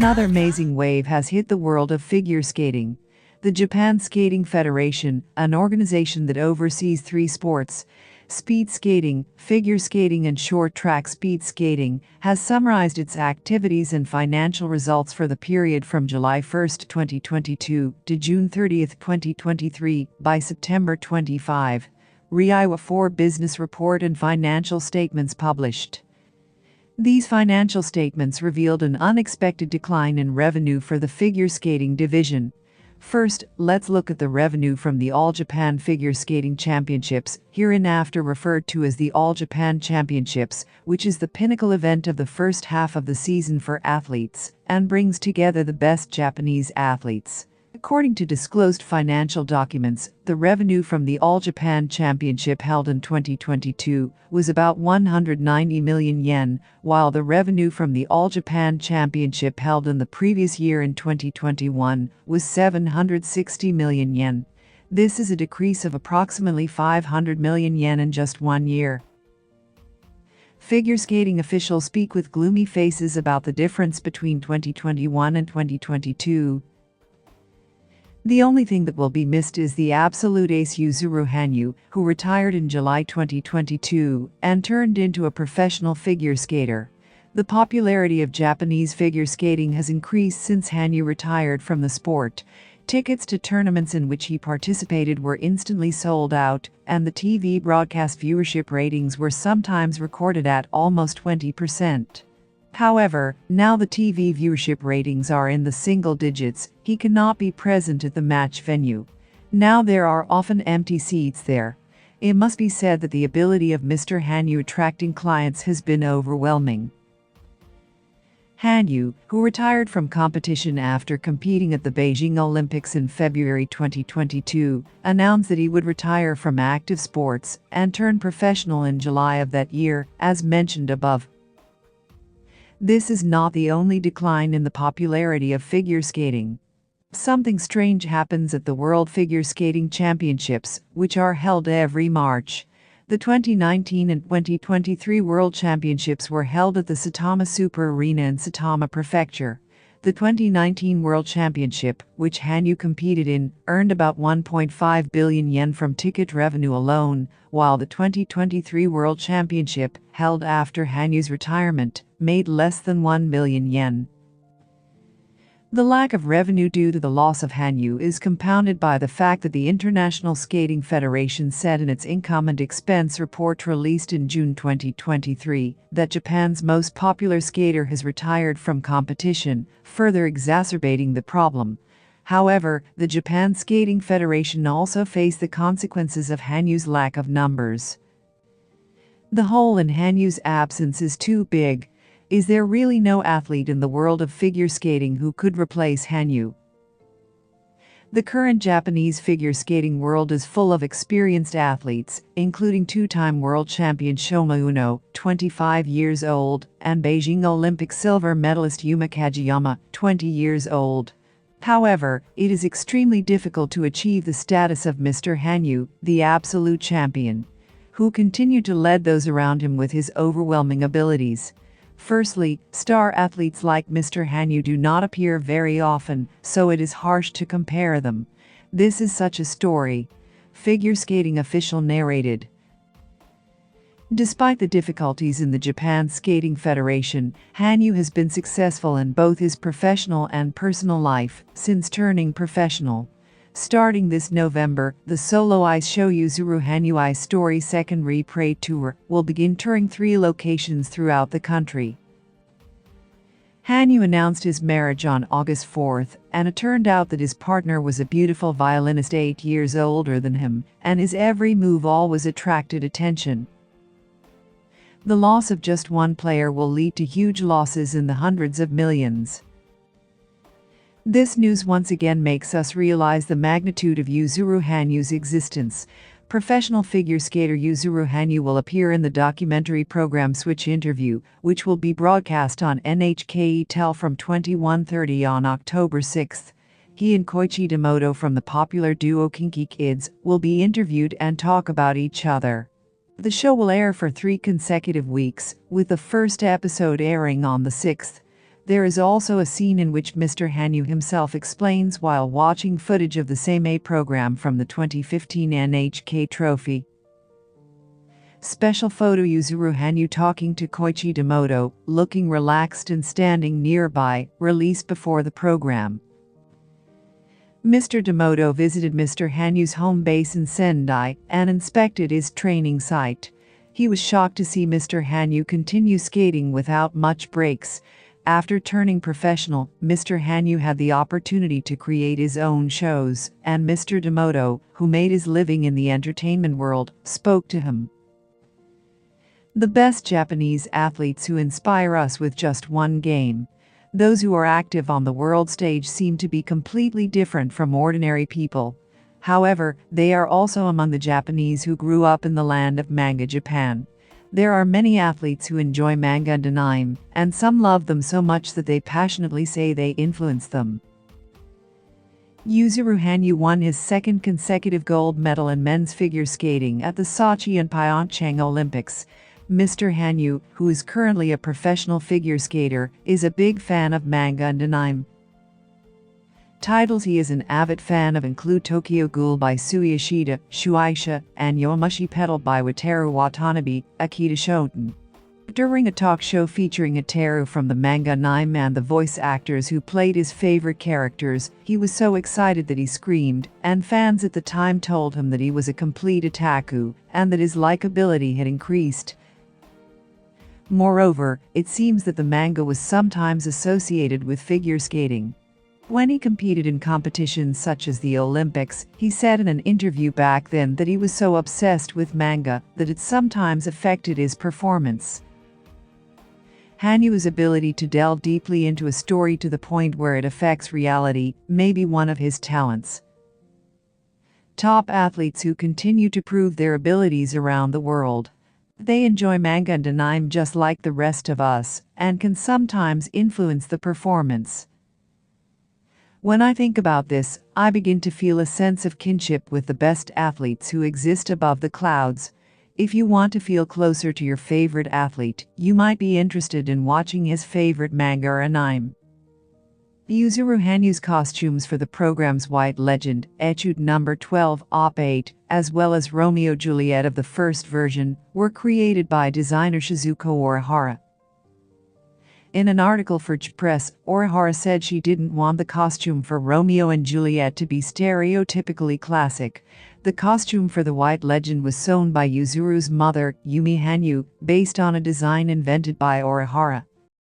Another amazing wave has hit the world of figure skating. The Japan Skating Federation, an organization that oversees three sports, speed skating, figure skating and short track speed skating, has summarized its activities and financial results for the period from July 1, 2022 to June 30, 2023 by September 25. Reiwa 4 business report and financial statements published. These financial statements revealed an unexpected decline in revenue for the figure skating division. First, let's look at the revenue from the All Japan Figure Skating Championships, hereinafter referred to as the All Japan Championships, which is the pinnacle event of the first half of the season for athletes, and brings together the best Japanese athletes. According to disclosed financial documents, the revenue from the All Japan Championship held in 2022 was about 190 million yen, while the revenue from the All Japan Championship held in the previous year in 2021 was 760 million yen. This is a decrease of approximately 500 million yen in just 1 year. Figure skating officials speak with gloomy faces about the difference between 2021 and 2022. The only thing that will be missed is the absolute ace Yuzuru Hanyu, who retired in July 2022 and turned into a professional figure skater. The popularity of Japanese figure skating has increased since Hanyu retired from the sport. Tickets to tournaments in which he participated were instantly sold out, and the TV broadcast viewership ratings were sometimes recorded at almost 20%. However, now the TV viewership ratings are in the single digits. He cannot be present at the match venue. Now there are often empty seats there. It must be said that the ability of Mr. Hanyu attracting clients has been overwhelming. Hanyu, who retired from competition after competing at the Beijing Olympics in February 2022, announced that he would retire from active sports and turn professional in July of that year, as mentioned above. This is not the only decline in the popularity of figure skating. Something strange happens at the World Figure Skating Championships, which are held every March. The 2019 and 2023 World Championships were held at the Saitama Super Arena in Saitama Prefecture. The 2019 World Championship, which Hanyu competed in, earned about 1.5 billion yen from ticket revenue alone, while the 2023 World Championship, held after Hanyu's retirement, made less than 1 billion yen. The lack of revenue due to the loss of Hanyu is compounded by the fact that the International Skating Federation said in its income and expense report released in June 2023 that Japan's most popular skater has retired from competition, further exacerbating the problem. However, the Japan Skating Federation also faced the consequences of Hanyu's lack of numbers. The hole in Hanyu's absence is too big. Is there really no athlete in the world of figure skating who could replace Hanyu? The current Japanese figure skating world is full of experienced athletes, including two-time world champion Shoma Uno, 25 years old, and Beijing Olympic silver medalist Yuma Kageyama, 20 years old. However, it is extremely difficult to achieve the status of Mr. Hanyu, the absolute champion, who continued to lead those around him with his overwhelming abilities. Firstly, star athletes like Mr. Hanyu do not appear very often, so it is harsh to compare them. This is such a story. Figure skating official narrated. Despite the difficulties in the Japan Skating Federation, Hanyu has been successful in both his professional and personal life since turning professional. Starting this November, the solo ice show Yuzuru Hanyu Ice Story Second Reprise Tour will begin touring 3 locations throughout the country. Hanyu announced his marriage on August 4th, and it turned out that his partner was a beautiful violinist 8 years older than him, and his every move always attracted attention. The loss of just one player will lead to huge losses in the hundreds of millions. This news once again makes us realize the magnitude of Yuzuru Hanyu's existence. Professional figure skater Yuzuru Hanyu will appear in the documentary program Switch Interview, which will be broadcast on NHK Tel from 21:30 on October 6. He and Koichi Demoto from the popular duo Kinky Kids will be interviewed and talk about each other. The show will air for 3 consecutive weeks, with the first episode airing on the 6th. There is also a scene in which Mr. Hanyu himself explains while watching footage of the same A program from the 2015 NHK Trophy. Special photo Yuzuru Hanyu talking to Koichi Demoto, looking relaxed and standing nearby, released before the program. Mr. Demoto visited Mr. Hanyu's home base in Sendai and inspected his training site. He was shocked to see Mr. Hanyu continue skating without much breaks. After turning professional, Mr. Hanyu had the opportunity to create his own shows, and Mr. Demoto, who made his living in the entertainment world, spoke to him. The best Japanese athletes who inspire us with just one game. Those who are active on the world stage seem to be completely different from ordinary people. However, they are also among the Japanese who grew up in the land of manga Japan. There are many athletes who enjoy manga and anime, and some love them so much that they passionately say they influence them. Yuzuru Hanyu won his second consecutive gold medal in men's figure skating at the Sochi and Pyeongchang Olympics. Mr. Hanyu, who is currently a professional figure skater, is a big fan of manga and anime. Titles he is an avid fan of include Tokyo Ghoul by Sui Ishida, Shueisha, and Yomushi Pedal by Wataru Watanabe, Akita Shoten. During a talk show featuring Wataru from the manga anime and the voice actors who played his favorite characters, he was so excited that he screamed, and fans at the time told him that he was a complete otaku, and that his likability had increased. Moreover, it seems that the manga was sometimes associated with figure skating. When he competed in competitions such as the Olympics, he said in an interview back then that he was so obsessed with manga that it sometimes affected his performance. Hanyu's ability to delve deeply into a story to the point where it affects reality may be one of his talents. Top athletes who continue to prove their abilities around the world. They enjoy manga and anime just like the rest of us, and can sometimes influence the performance. When I think about this, I begin to feel a sense of kinship with the best athletes who exist above the clouds. If you want to feel closer to your favorite athlete, you might be interested in watching his favorite manga or anime. Yuzuru Hanyu's costumes for the program's White Legend, Etude No. 12, Op. 8, as well as Romeo Juliet of the first version, were created by designer Shizuko Orihara. In an article for J Press, Orihara said she didn't want the costume for Romeo and Juliet to be stereotypically classic. The costume for the White Legend was sewn by Yuzuru's mother, Yumi Hanyu, based on a design invented by Orihara.